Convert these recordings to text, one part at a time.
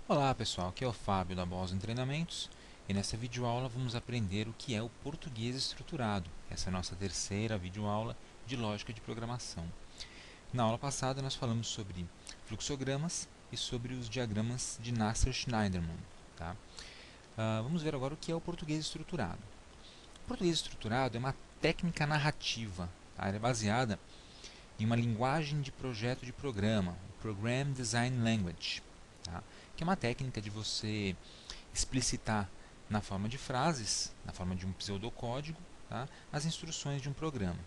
Olá pessoal, aqui é o Fábio da Boston Treinamentos e nessa videoaula vamos aprender o que é o português estruturado. Essa é a nossa terceira videoaula de lógica de programação. Na aula passada nós falamos sobre fluxogramas e sobre os diagramas de Nasser-Schneiderman. Tá? Vamos ver agora o que é o português estruturado. O português estruturado é uma técnica narrativa, tá? Ela é baseada em uma linguagem de projeto de programa, o Program Design Language, tá? Que é uma técnica de você explicitar na forma de frases, na forma de um pseudocódigo, tá? As instruções de um programa.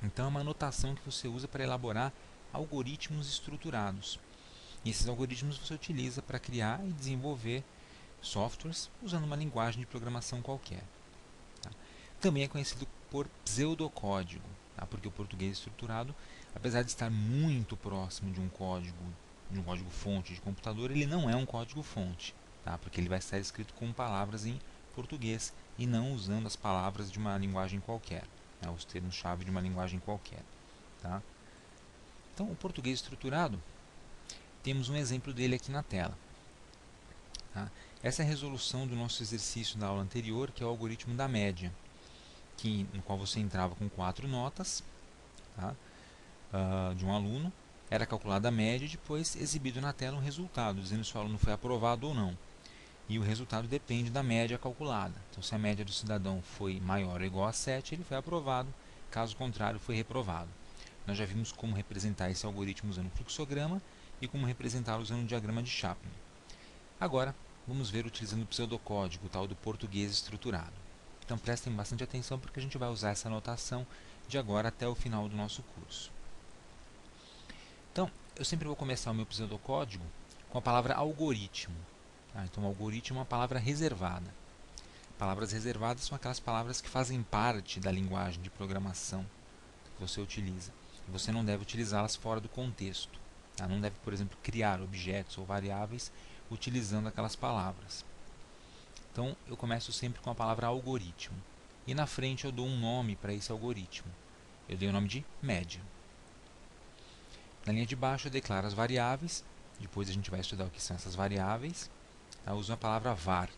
Então é uma notação que você usa para elaborar algoritmos estruturados. E esses algoritmos você utiliza para criar e desenvolver softwares usando uma linguagem de programação qualquer. Tá? Também é conhecido por pseudocódigo, tá? Porque o português estruturado, apesar de estar muito próximo de um código fonte de computador, ele não é um código fonte, tá? Porque ele vai estar escrito com palavras em português e não usando as palavras de uma linguagem qualquer, né? Os termos-chave de uma linguagem qualquer. Tá? Então, o português estruturado, temos um exemplo dele aqui na tela. Tá? Essa é a resolução do nosso exercício da aula anterior, que é o algoritmo da média, no qual você entrava com 4 notas, tá? De um aluno, era calculada a média e depois exibido na tela um resultado, dizendo se o aluno foi aprovado ou não. E o resultado depende da média calculada. Então, se a média do cidadão foi maior ou igual a 7, ele foi aprovado, caso contrário, foi reprovado. Nós já vimos como representar esse algoritmo usando o fluxograma e como representá-lo usando o diagrama de Chapman. Agora, vamos ver utilizando o pseudocódigo, o tal do português estruturado. Então, prestem bastante atenção porque a gente vai usar essa notação de agora até o final do nosso curso. Então, eu sempre vou começar o meu pseudocódigo com a palavra algoritmo. Tá? Então, algoritmo é uma palavra reservada. Palavras reservadas são aquelas palavras que fazem parte da linguagem de programação que você utiliza. E você não deve utilizá-las fora do contexto. Tá? Não deve, por exemplo, criar objetos ou variáveis utilizando aquelas palavras. Então, eu começo sempre com a palavra algoritmo. E na frente eu dou um nome para esse algoritmo. Eu dei o nome de média. Na linha de baixo eu declaro as variáveis. Depois a gente vai estudar o que são essas variáveis. Eu uso a palavra var.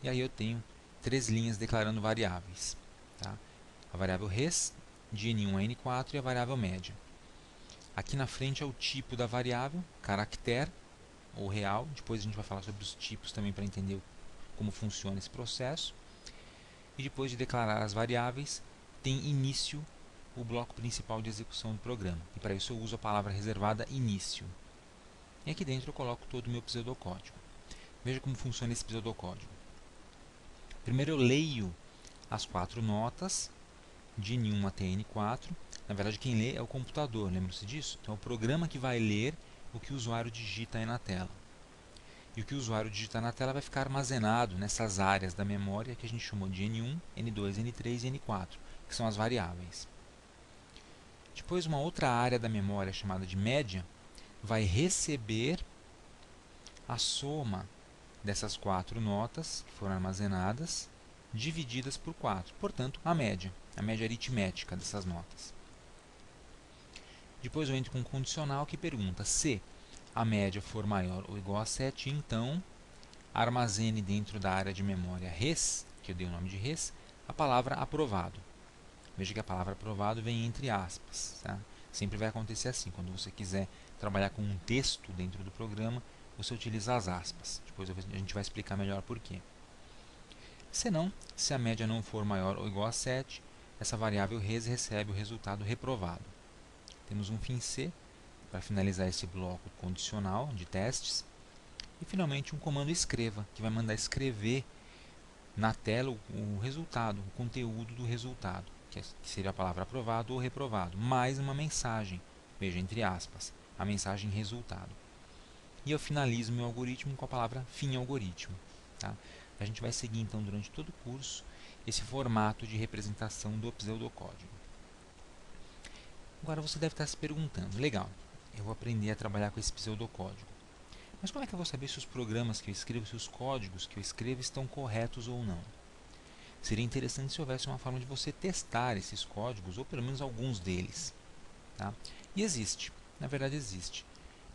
E aí eu tenho 3 linhas declarando variáveis. Tá? A variável res, de n1 a n4, e a variável média. Aqui na frente é o tipo da variável, caractere ou real. Depois a gente vai falar sobre os tipos também para entender como funciona esse processo. E depois de declarar as variáveis, tem início o bloco principal de execução do programa. E para isso eu uso a palavra reservada início. E aqui dentro eu coloco todo o meu pseudocódigo. Veja como funciona esse pseudocódigo. Primeiro eu leio as 4 notas, de N1 até N4. Na verdade, quem lê é o computador, lembra-se disso? Então é o programa que vai ler o que o usuário digita aí na tela. E o que o usuário digita na tela vai ficar armazenado nessas áreas da memória que a gente chamou de N1, N2, N3 e N4, que são as variáveis. Depois, uma outra área da memória chamada de média vai receber a soma dessas 4 notas que foram armazenadas, divididas por 4, portanto, a média aritmética dessas notas. Depois eu entro com um condicional que pergunta se a média for maior ou igual a 7, então armazene dentro da área de memória res, que eu dei o nome de res, a palavra aprovado. Veja que a palavra aprovado vem entre aspas. Tá? Sempre vai acontecer assim. Quando você quiser trabalhar com um texto dentro do programa, você utiliza as aspas. Depois a gente vai explicar melhor por quê. Se não, se a média não for maior ou igual a 7, essa variável res recebe o resultado reprovado. Temos um fim C para finalizar esse bloco condicional de testes. E finalmente um comando escreva, que vai mandar escrever na tela o resultado, o conteúdo do resultado, que seria a palavra aprovado ou reprovado, mais uma mensagem, veja, entre aspas, a mensagem resultado. E eu finalizo meu algoritmo com a palavra fim algoritmo. Tá? A gente vai seguir então durante todo o curso esse formato de representação do pseudocódigo. Agora você deve estar se perguntando, legal, eu vou aprender a trabalhar com esse pseudocódigo. Mas como é que eu vou saber se os programas que eu escrevo, se os códigos que eu escrevo estão corretos ou não? Seria interessante se houvesse uma forma de você testar esses códigos, ou pelo menos alguns deles. Tá? E existe, na verdade existe.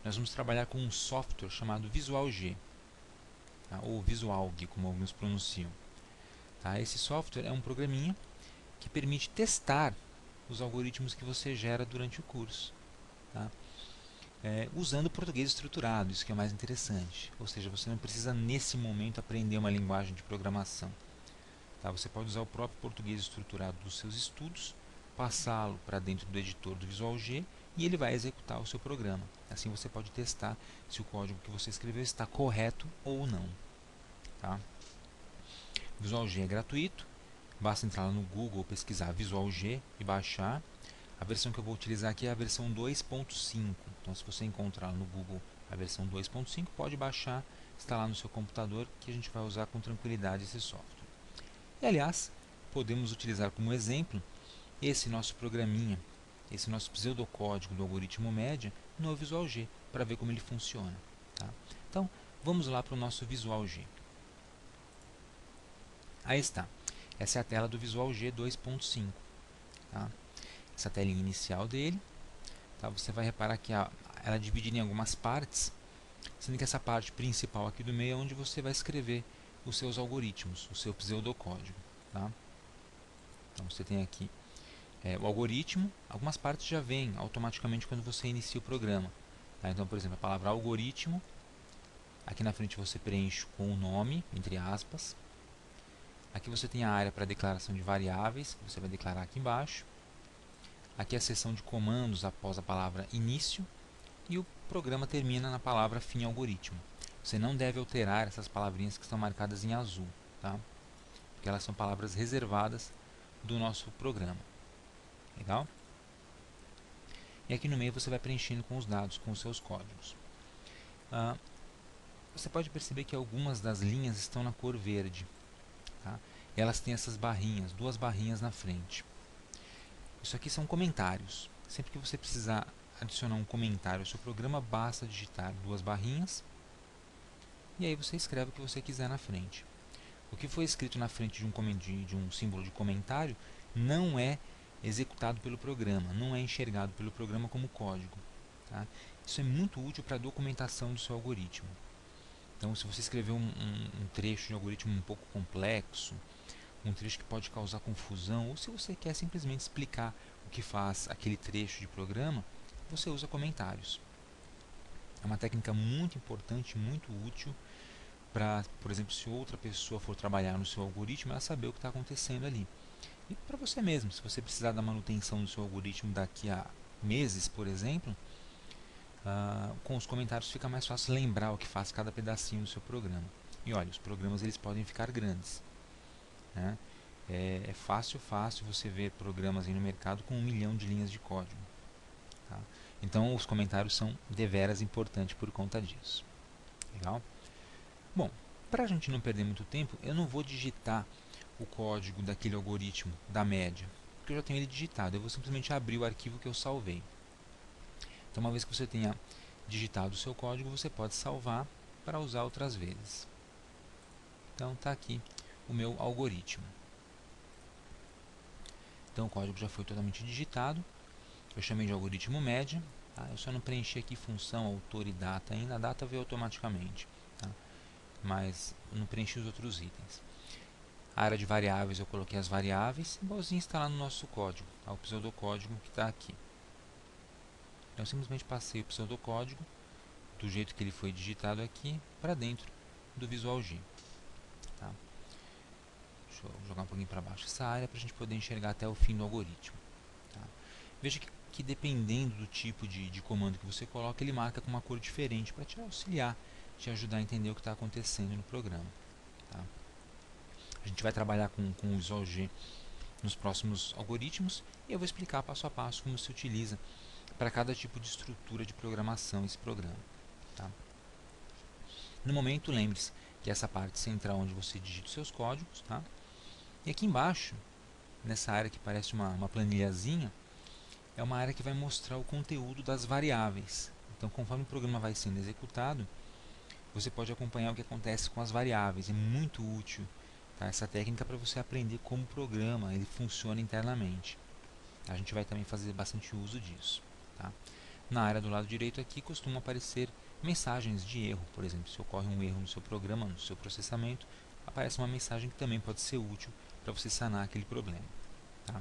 nós vamos trabalhar com um software chamado Visual G, tá? Ou Visual G, como alguns pronunciam. Tá? Esse software é um programinha que permite testar os algoritmos que você gera durante o curso, tá? Usando o português estruturado, isso que é mais interessante. Ou seja, você não precisa nesse momento aprender uma linguagem de programação. Tá? Você pode usar o próprio português estruturado dos seus estudos, passá-lo para dentro do editor do Visual G e ele vai executar o seu programa. Assim você pode testar se o código que você escreveu está correto ou não. Tá? O Visual G é gratuito, basta entrar lá no Google, pesquisar Visual G e baixar. A versão que eu vou utilizar aqui é a versão 2.5. Então, se você encontrar no Google a versão 2.5, pode baixar, instalar no seu computador, que a gente vai usar com tranquilidade esse software. E, aliás, podemos utilizar como exemplo esse nosso programinha, esse nosso pseudocódigo do algoritmo média no Visual G, para ver como ele funciona. Tá? Então, vamos lá para o nosso Visual G. Aí está. Essa é a tela do Visual G 2.5. Tá? Essa telinha inicial dele. Tá? Você vai reparar que ela é dividida em algumas partes, sendo que essa parte principal aqui do meio é onde você vai escrever os seus algoritmos, o seu pseudocódigo. Tá? Então você tem aqui o algoritmo, algumas partes já vêm automaticamente quando você inicia o programa. Tá? Então, por exemplo, a palavra algoritmo, aqui na frente você preenche com o nome, entre aspas. Aqui você tem a área para declaração de variáveis, que você vai declarar aqui embaixo. Aqui é a seção de comandos após a palavra início. E o programa termina na palavra fim algoritmo. Você não deve alterar essas palavrinhas que estão marcadas em azul, tá? Porque elas são palavras reservadas do nosso programa. Legal? E aqui no meio você vai preenchendo com os dados, com os seus códigos. Você pode perceber que algumas das linhas estão na cor verde. Tá? E elas têm essas barrinhas, duas barrinhas na frente. Isso aqui são comentários. Sempre que você precisar adicionar um comentário ao seu programa, basta digitar duas barrinhas e aí você escreve o que você quiser na frente. O que foi escrito na frente de um símbolo de comentário não é executado pelo programa, não é enxergado pelo programa como código. Tá? Isso é muito útil para a documentação do seu algoritmo. Então, se você escrever um trecho de algoritmo um pouco complexo, um trecho que pode causar confusão, ou se você quer simplesmente explicar o que faz aquele trecho de programa, você usa comentários. É uma técnica muito importante, muito útil para, por exemplo, se outra pessoa for trabalhar no seu algoritmo, ela saber o que está acontecendo ali. E para você mesmo, se você precisar da manutenção do seu algoritmo daqui a meses, por exemplo, com os comentários fica mais fácil lembrar o que faz cada pedacinho do seu programa. E olha, os programas eles podem ficar grandes. Né? É fácil você ver programas aí no mercado com 1 milhão de linhas de código. Tá? Então os comentários são deveras importantes por conta disso. Legal? Bom, para a gente não perder muito tempo, eu não vou digitar o código daquele algoritmo da média, porque eu já tenho ele digitado. Eu vou simplesmente abrir o arquivo que eu salvei. Então, uma vez que você tenha digitado o seu código, você pode salvar para usar outras vezes. Então, está aqui o meu algoritmo. Então, o código já foi totalmente digitado. Eu chamei de algoritmo média. Tá? Eu só não preenchi aqui função, autor e data ainda. A data veio automaticamente. Tá? Mas não preenchi os outros itens. A área de variáveis, eu coloquei as variáveis. Igualzinho está lá no nosso código. Tá? O pseudocódigo que está aqui. Então, eu simplesmente passei o pseudocódigo do jeito que ele foi digitado aqui para dentro do Visual G. Tá? Deixa eu jogar um pouquinho para baixo essa área para a gente poder enxergar até o fim do algoritmo. Tá? Veja que dependendo do tipo de comando que você coloca, ele marca com uma cor diferente para te auxiliar, te ajudar a entender o que está acontecendo no programa. Tá? A gente vai trabalhar com o Visual G nos próximos algoritmos e eu vou explicar passo a passo como se utiliza para cada tipo de estrutura de programação esse programa. Tá? No momento, lembre-se que essa parte central onde você digita os seus códigos, tá? E aqui embaixo, nessa área que parece uma planilhazinha, é uma área que vai mostrar o conteúdo das variáveis. Então, conforme o programa vai sendo executado, você pode acompanhar o que acontece com as variáveis. É muito útil, tá? Essa técnica para você aprender como o programa ele funciona internamente. A gente vai também fazer bastante uso disso. Tá? na área do lado direito aqui costumam aparecer mensagens de erro. Por exemplo, se ocorre um erro no seu programa, no seu processamento, aparece uma mensagem que também pode ser útil para você sanar aquele problema. Tá?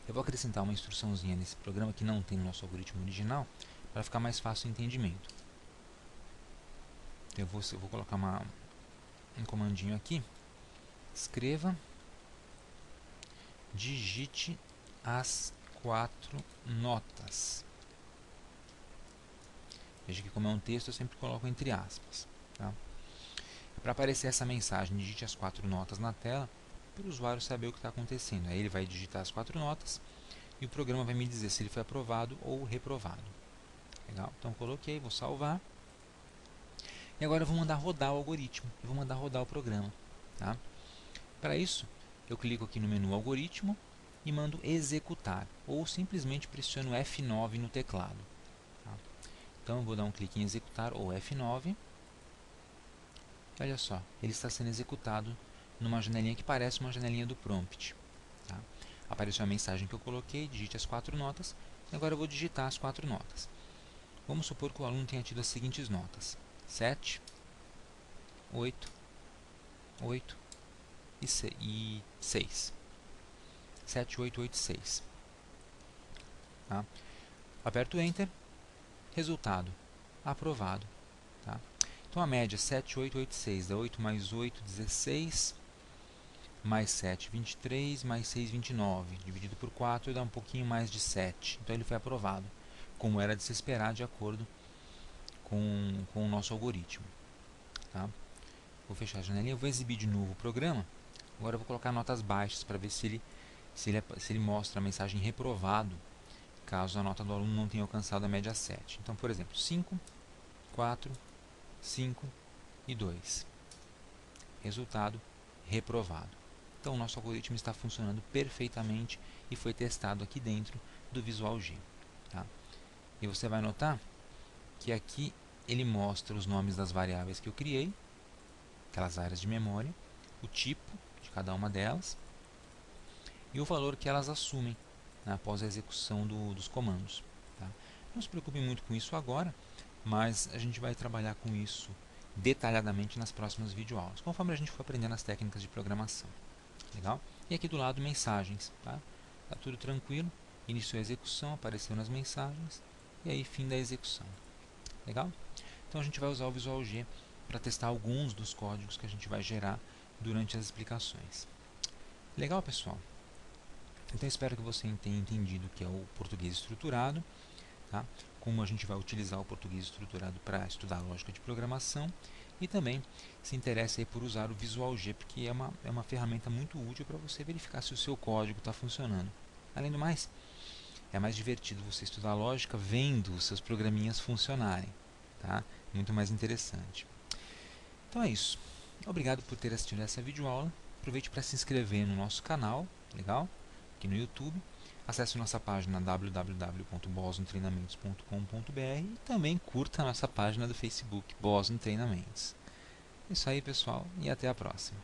Eu vou acrescentar uma instruçãozinha nesse programa que não tem no nosso algoritmo original, para ficar mais fácil o entendimento. Eu vou colocar um comandinho aqui. Escreva, digite as 4 notas. Veja que como é um texto, eu sempre coloco entre aspas. Tá? Para aparecer essa mensagem, digite as 4 notas na tela, para o usuário saber o que está acontecendo. Aí ele vai digitar as 4 notas e o programa vai me dizer se ele foi aprovado ou reprovado. Legal? Então coloquei, vou salvar. E agora eu vou mandar rodar o algoritmo, eu vou mandar rodar o programa. Tá? Para isso, eu clico aqui no menu algoritmo e mando executar, ou simplesmente pressiono F9 no teclado. Tá? Então eu vou dar um clique em executar, ou F9. Olha só, ele está sendo executado numa janelinha que parece uma janelinha do prompt. Tá? Apareceu a mensagem que eu coloquei, digite as 4 notas, e agora eu vou digitar as 4 notas. Vamos supor que o aluno tenha tido as seguintes notas: 7, 8, 8 e 6. 7, 8, 8 e 6. Tá? Aperto Enter, resultado, aprovado. Tá? Então a média 7, 8, 8, 6, dá 8 mais 8, 16, mais 7, 23, mais 6, 29. Dividido por 4 dá um pouquinho mais de 7. Então ele foi aprovado, como era de se esperar de acordo com o nosso algoritmo. Tá? Vou fechar a janelinha, vou exibir de novo o programa. Agora eu vou colocar notas baixas para ver se ele mostra a mensagem reprovado, caso a nota do aluno não tenha alcançado a média 7. Então, por exemplo, 5, 4, 5 e 2. Resultado, reprovado. Então, o nosso algoritmo está funcionando perfeitamente e foi testado aqui dentro do Visual G. Tá? E você vai notar que aqui ele mostra os nomes das variáveis que eu criei, aquelas áreas de memória, o tipo de cada uma delas e o valor que elas assumem, né, após a execução dos comandos. Tá? Não se preocupe muito com isso agora, mas a gente vai trabalhar com isso detalhadamente nas próximas videoaulas, conforme a gente for aprendendo as técnicas de programação. Legal? E aqui do lado, mensagens. Tá tudo tranquilo, iniciou a execução, apareceu nas mensagens, e aí fim da execução. Legal? Então a gente vai usar o Visual G para testar alguns dos códigos que a gente vai gerar durante as explicações. Legal, pessoal? Então espero que você tenha entendido o que é o português estruturado, tá? Como a gente vai utilizar o português estruturado para estudar lógica de programação, e também se interessa aí por usar o Visual G, porque é uma ferramenta muito útil para você verificar se o seu código está funcionando. Além do mais, é mais divertido você estudar lógica vendo os seus programinhas funcionarem. Tá? Muito mais interessante. Então é isso. Obrigado por ter assistido essa videoaula. Aproveite para se inscrever no nosso canal, legal? Aqui no YouTube. Acesse nossa página www.bosnotreinamentos.com.br e também curta a nossa página do Facebook, Bosno Treinamentos. É isso aí, pessoal, e até a próxima.